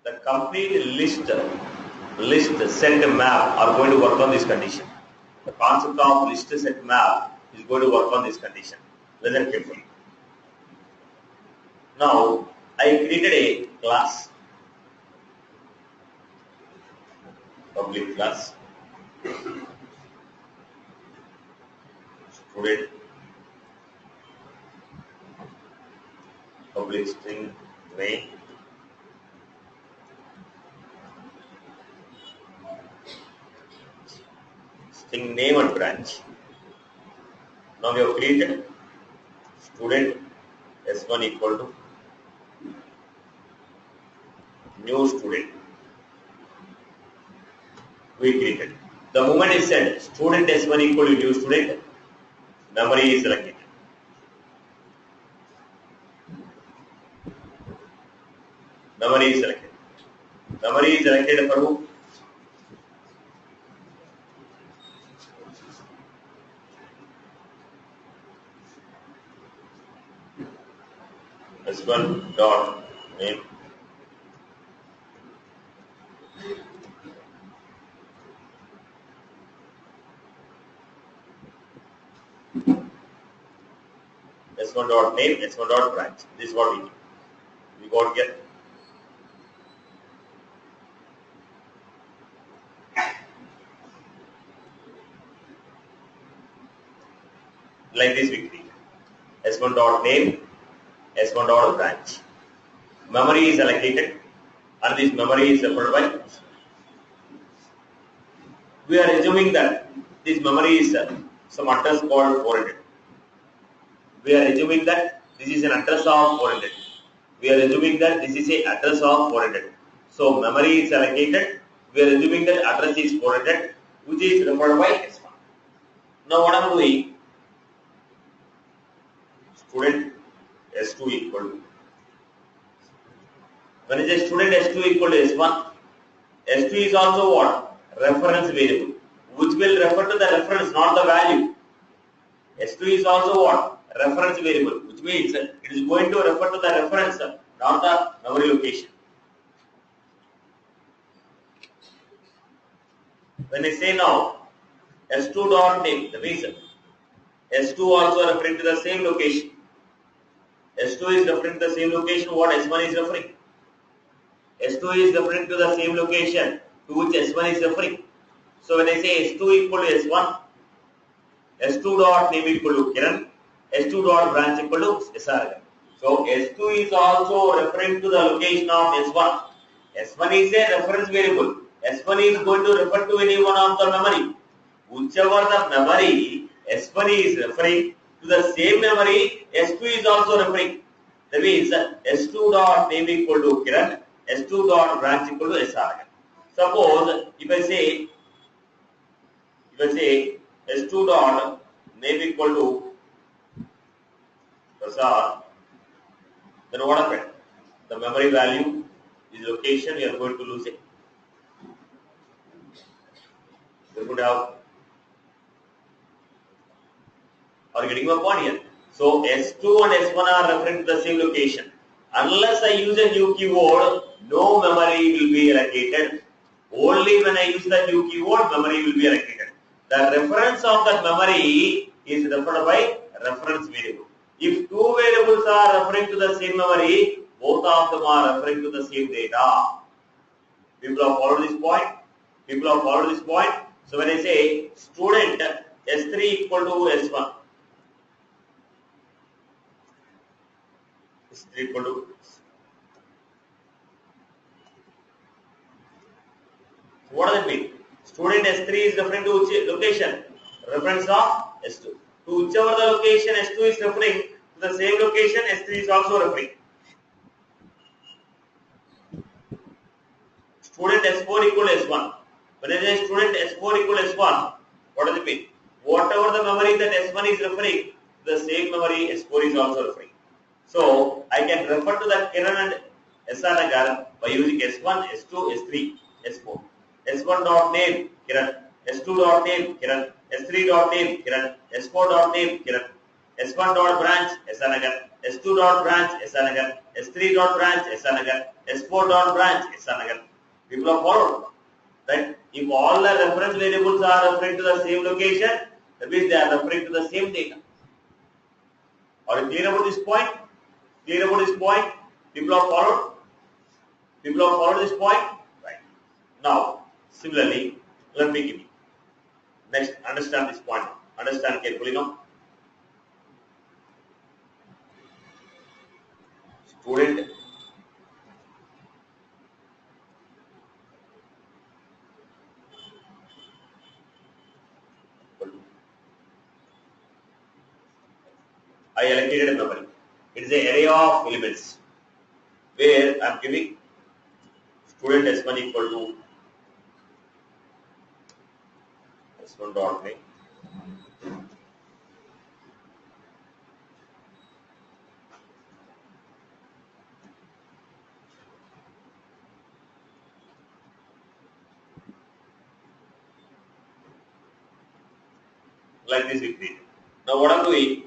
The complete list, set, map are going to work on this condition. The concept of list, set, map is going to work on this condition. Listen carefully. Now, I created a class, public class, student, public string name, string name and branch. Now we have created student S1 equal to new student. We created. The moment is said student S1 equal to new student, memory is selected. Memory is selected. Memory is selected for who? S1 dot name. S1 dot name, S1 dot branch. This is what we do. We got here. Like this we create. S1 dot name, S1 dot branch. Memory is allocated and this memory is separated by. We are assuming that this memory is some address called 400. We are assuming that this is an address of 400. We are assuming that this is an address of 400. So memory is allocated. We are assuming that address is 400, which is referred by S1. Now what I am doing? Student S2 equal to. When I say student S2 equal to S1, S2 is also what? Reference variable, which will refer to the reference, not the value. S2 is also what? Reference variable, which means it is going to refer to the reference, not the memory location. When I say now S2 dot name, that means S2 also referring to the same location. S2 is referring to the same location what S1 is referring. S2 is referring to the same location to which S1 is referring. So when I say S2 equal to S1, S2 dot name equal to Kiran, S2 dot branch equal to SR. So S2 is also referring to the location of S1. S1 is a reference variable. S1 is going to refer to any one of the memory. Whichever the memory S1 is referring to the same memory, S2 is also referring. That means S2 dot name equal to Kiran, S2 dot branch equal to SR. Suppose if I say S2 dot name equal to Prasad, then what happened? The memory value is location, we are going to lose it. We could have. Are getting my point here? So S2 and S1 are referring to the same location. Unless I use a new keyword, no memory will be allocated. Only when I use the new keyword, memory will be allocated. The reference of that memory is referred by reference variable. If two variables are referring to the same memory, both of them are referring to the same data. People have followed this point? People have followed this point? So when I say student S3 equal to S1, S3 equal to, so what does it mean? Student S3 is referring to which location? Reference of S2. To whichever the location S2 is referring, to the same location S3 is also referring. Student S4 equal to S1. When I say student S4 equal to S1, what does it mean? Whatever the memory that S1 is referring, the same memory S4 is also referring. So I can refer to the Kiran and SR Nagar by using S1, S2, S3, S4. S1 dot name Kiran, S2 dot name Kiran, S3 dot name Kiran, S4 dot name Kiran, S1 dot branch SR Nagar. S2 dot branch SR Nagar, S3 dot branch SR Nagar, S4 dot branch SR Nagar. People are followed. Right? If all the reference variables are referring to the same location, that means they are referring to the same data. Are you clear about this point? Clear about this point? People are followed? People have followed this point? Right. Now, similarly, let me give you. Next, understand this point. Understand carefully now. Student I allocated a memory. It is an array of elements where I am giving student S1 equal to S1 dot name. Like this we create. Now what I am doing,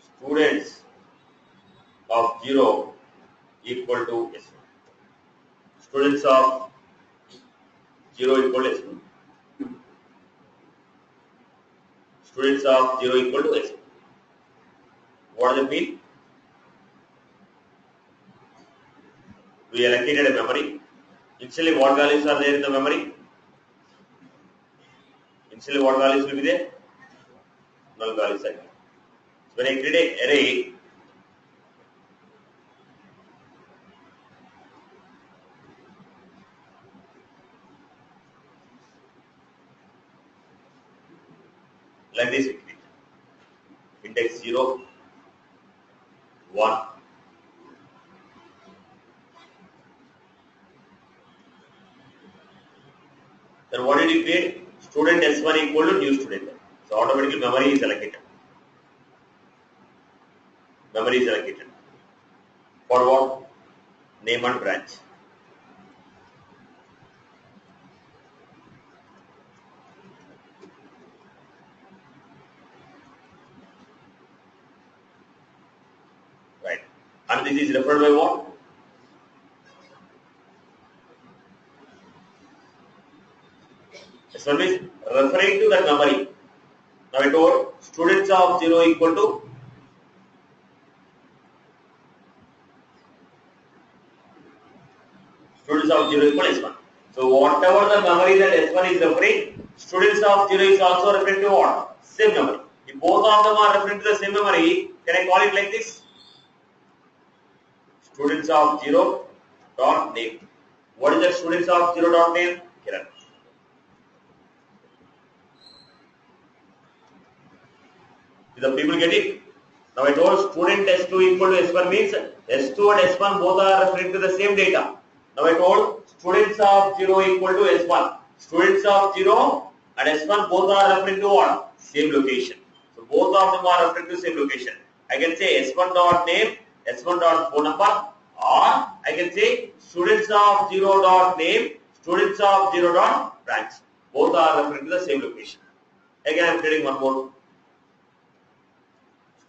students of 0 equal to S1. Students of 0 equal to S1. Students of 0 equal to S1. What does it mean? We allocated a memory. Initially, what values are there in the memory? Initially, what values will be there? Null values are there. So when I create an array, like this we create. Index 0, 1. Then what did you create? Student S1 equal to new student. So automatically memory is allocated. Memory is allocated. For what? Name and branch. Right. And this is referred by what? S1 is referring to that memory. Now I told students of 0 equal to students of 0 equal to S1. So whatever the memory that S1 is referring, students of 0 is also referring to what? Same memory. If both of them are referring to the same memory, can I call it like this? Students of 0 dot name. What is the students of 0 dot name? Kiran. Did the people get it? Now I told student S2 equal to S1 means S2 and S1 both are referring to the same data. Now I told students of 0 equal to S1. Students of 0 and S1 both are referring to what? Same location. So both of them are referring to same location. I can say S1 dot name, S1 dot phone number, or I can say students of 0 dot name, students of 0 dot branch. Both are referring to the same location. Again I am creating one more.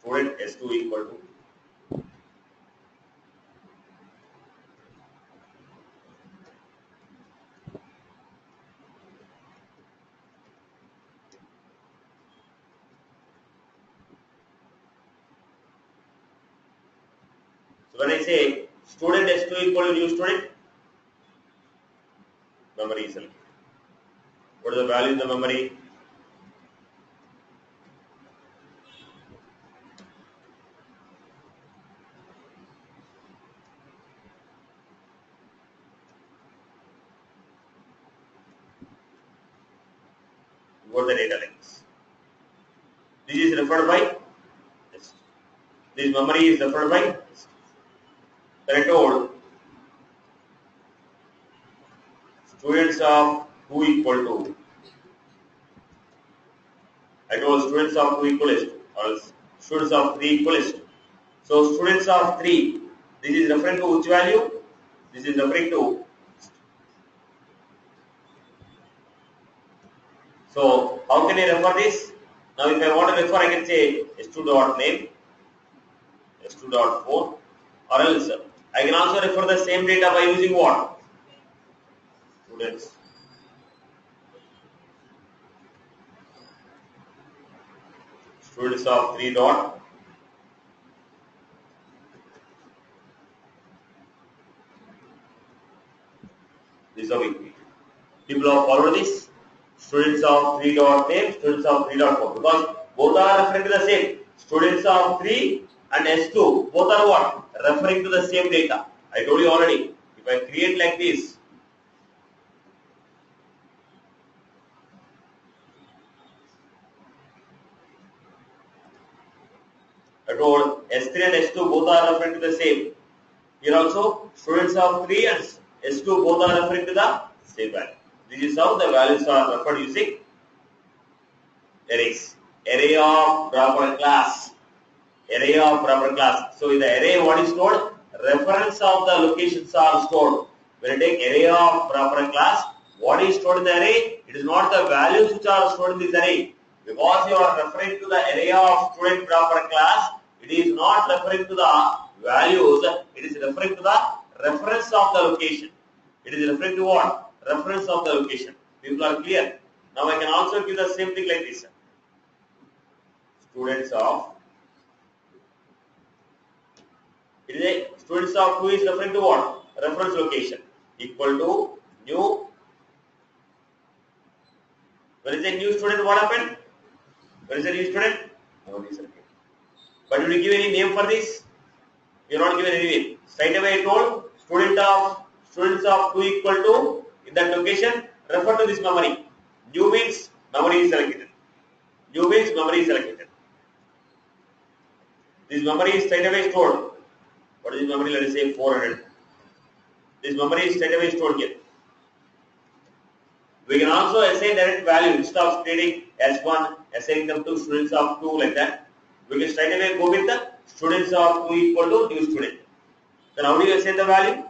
Student S2 equal to so when I say student S2 equal to new student, memory is allocated. What is the value in the memory? What the data links. This is referred by this. This memory is referred by this. Then I told students of 2 equal to. I told students of 2 equal to, or students of 3 equal to. So students of 3, this is referring to which value? This is referring to. So how can I refer this? Now if I want to refer, I can say S2 dot name, S2 dot 4, or else I can also refer the same data by using what? Students of 3 dot. This is a weekly. People have followed this. Students of 3 dot name, students of 3 dot 4, because both are referring to the same. Students of 3 and S2 both are what? Referring to the same data. I told you already. If I create like this, I told S3 and S2 both are referring to the same. Here also, students of 3 and S2 both are referring to the same value. This is how the values are referred using arrays. Array of proper class. Array of proper class. So in the array, what is stored? Reference of the locations are stored. When you take array of proper class, what is stored in the array? It is not the values which are stored in this array. Because you are referring to the array of student proper class, it is not referring to the values, it is referring to the reference of the location. It is referring to what? Reference of the location. People are clear. Now I can also give the same thing like this. Students of, it is a students of 2 is referring to what? Reference location equal to new. When is a new student, what happened? When is a new student? No, but did you give any name for this? You are not given any name. Straight away I told students of 2 equal to in that location refer to this memory. New means memory is selected. New means memory is selected. This memory is straight away stored. What is this memory? Let us say 400. This memory is straight away stored here. We can also assign direct value instead of creating S1, assigning them to students of 2 like that. We can straight away go with the students of 2 equal to new student. Then how do you assign the value?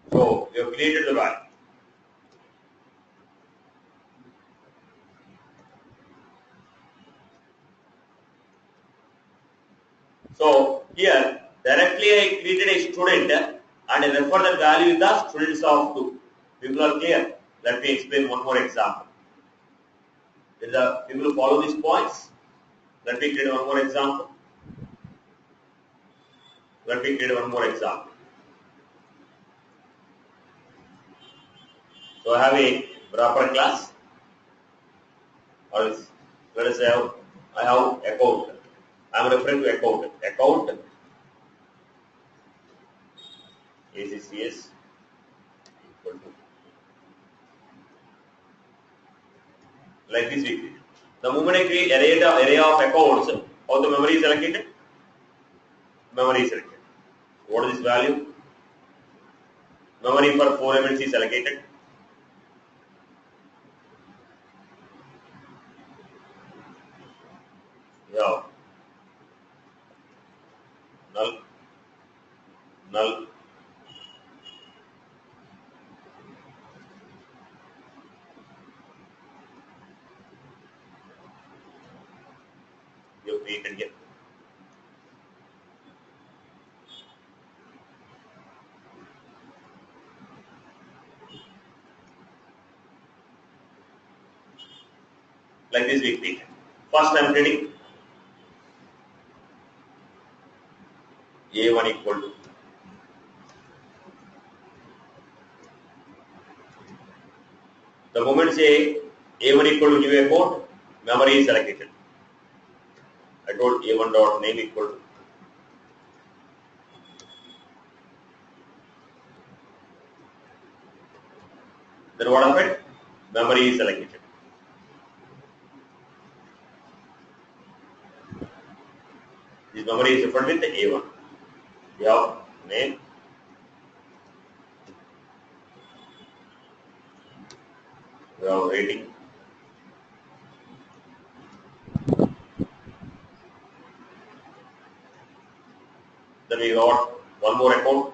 So you have created the value. So here directly I created a student and I refer that value in the students of 2. People are clear. Let me explain one more example. Did the people follow these points? Let me create one more example. Let me create one more example. So I have a proper class. Or else, let us say I have account. I am referring to account. Account ACCS equal to like this we create. The moment I create array of accounts, how the memory is allocated? Memory is allocated. What is this value? Memory for 4 elements is allocated. Yeah. Null. Null. You created here. Like this we create. First I am creating A1 equal to the moment say A1 equal to new account, memory is allocated. I told A1 dot name equal to then what happened? Memory is allocated. This memory is referred with the A1. We have name, we have rating, then we got one more account,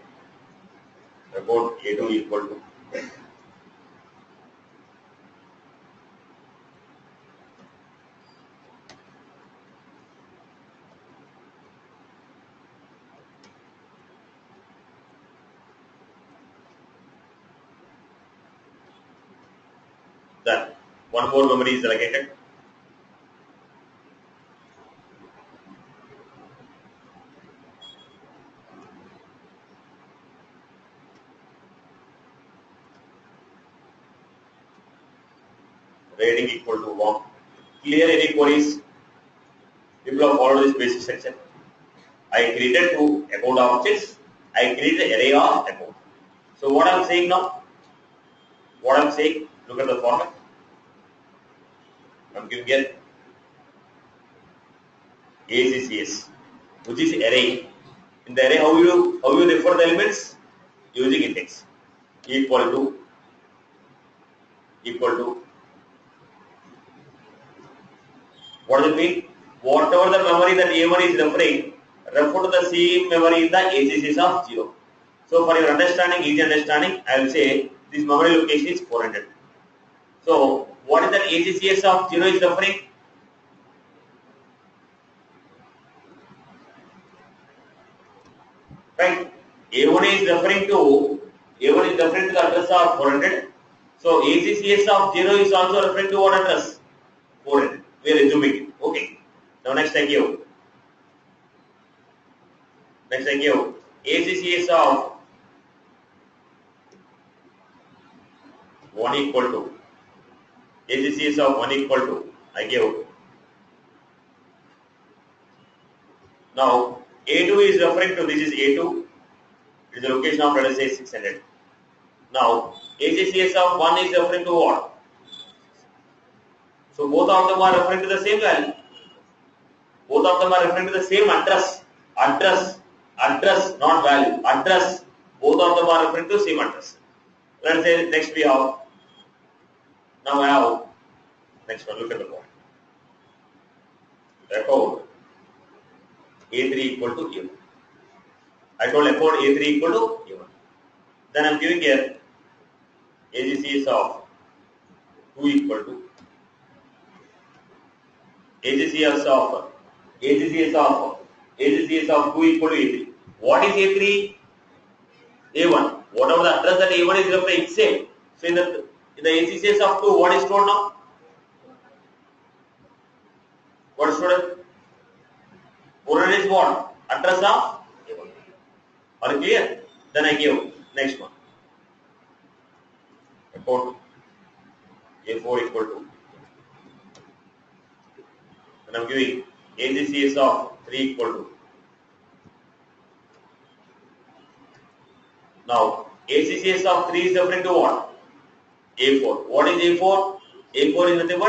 A2 equal to then one more memory is allocated. Rating equal to 1. Clear any queries? People have followed this basic section. I created two account objects. I created array of account. So what I'm saying now? What I'm saying? Look at the format. I'm giving here ACCS, which is array. In the array, how you refer the elements? Using index. Equal to what does it mean? Whatever the memory that A1 is referring, refer to the same memory in the ACCS of 0. So for your understanding, easy understanding, I will say this memory location is 400. So what is that ACCS of 0 is referring? Right. A1 is referring to the address of 400. So ACCS of 0 is also referring to what address? 400. We are assuming it. Okay. Now next I give. ACCS of 1 equal to I give. Now A2 is referring to, this is A2. It is the location of, let us say, 600. Now ACCS of 1 is referring to what? So both of them are referring to the same value. Both of them are referring to the same address. Address, not value. Address. Both of them are referring to the same address. Let's say next we have. Now I have next one. Look at the point. Record A3 equal to A1. I told record A3 equal to A1. Then I am giving here ACCS of 2 equal to ACCS of 2 equal to A3. What is A3? A1. Whatever the address that A1 is referring, same. So in the ACCS of 2, what is stored now? What is stored? 400 is what? Address of A1. Are you clear? Then I give next one. Report A4 equal to. And I'm giving ACCS of 3 equal to. Now ACCS of 3 is referring to what? A4. What is A4? A4 is nothing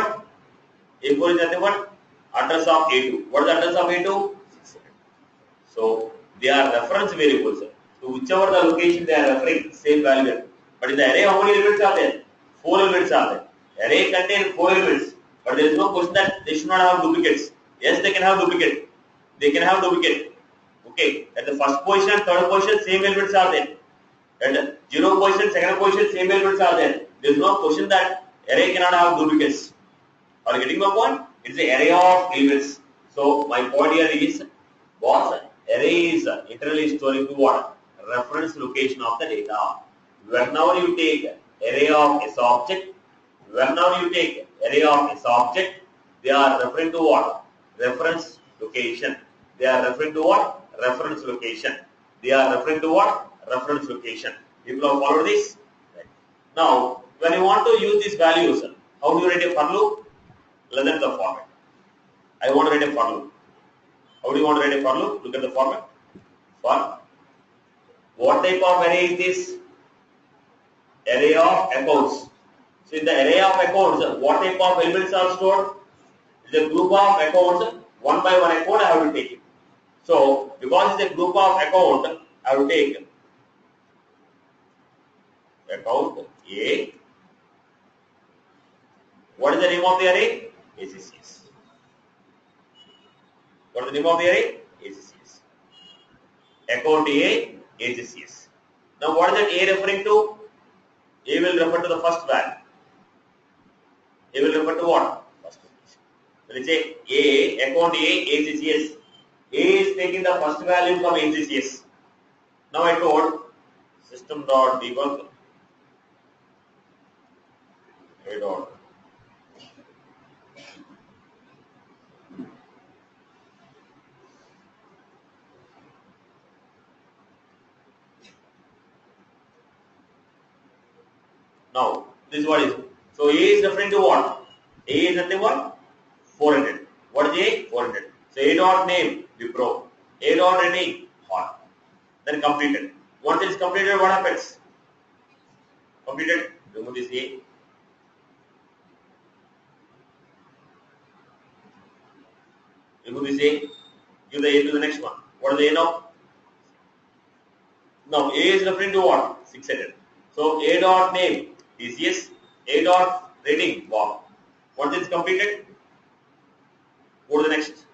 but address of A2. What is the address of A2? So they are reference variables. So whichever the location they are referring, same value. But in the array, how many elements are there? 4 elements are there. Array contains 4 elements. But there is no question that they should not have duplicates. Yes, they can have duplicate. Okay. At the first position and third position, same elements are there. At the 0 position, second position, same elements are there. There is no question that array cannot have duplicates. Are you getting my point? It is an array of elements. So my point here is, boss, array is internally storing to what? Reference location of the data. Whenever you take array of S object, they are referring to what? Reference location. People have followed this? Right. Now, when you want to use these values, how do you write a for loop? Look at the format. I want to write a for loop. How do you want to write a for loop? Look at the format. For what type of array is this? Array of accounts. So in the array of accounts, what type of elements are stored? It is a group of accounts. One by one account I have to take it. So because it's a group of account, I will take account A. What is the name of the array? ACCS. What is the name of the array? ACCS. Account A, ACCS. Now what is that A referring to? A will refer to the first value. A will refer to what? First location. When you say A, account A, ACCS. A is taking the first value from ACCS. Now I told system.debug A dot. Now this is what is. So A is referring to what? A is nothing what? 400. What is A? 400. So A dot name Wipro. A dot rating hot. Then completed. Once it is completed, what happens? Completed. Remove this A. Remove this A. Give the A to the next one. What is the A now? Now A is referring to what? 600. So A dot name is yes. A dot rating wow. Once it's completed, go to the next.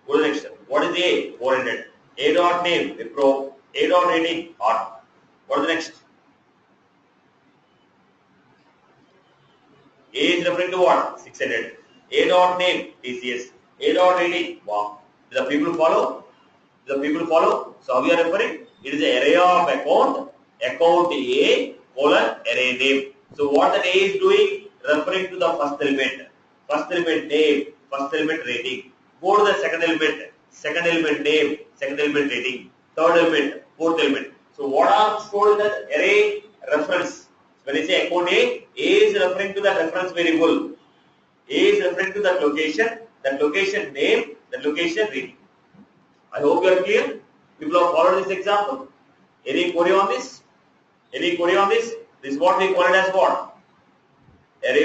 Go to the next step. What is the A? 400. A dot name Wipro. A dot rating hot. What is the next? A is referring to what? 600. A dot name TCS. A dot rating wow. Do the people follow? Do the people follow? So how we are referring? It is an array of account A colon array name. So what that A is doing? Referring to the first element. First element name, first element rating. Go to the second element name, second element rating, third element, fourth element. So what are stored in the array reference? When I say account A is referring to the reference variable. A is referring to that location name, that location rating. I hope you are clear. People have followed this example. Any query on this? Any query on this? This is what we call it as what?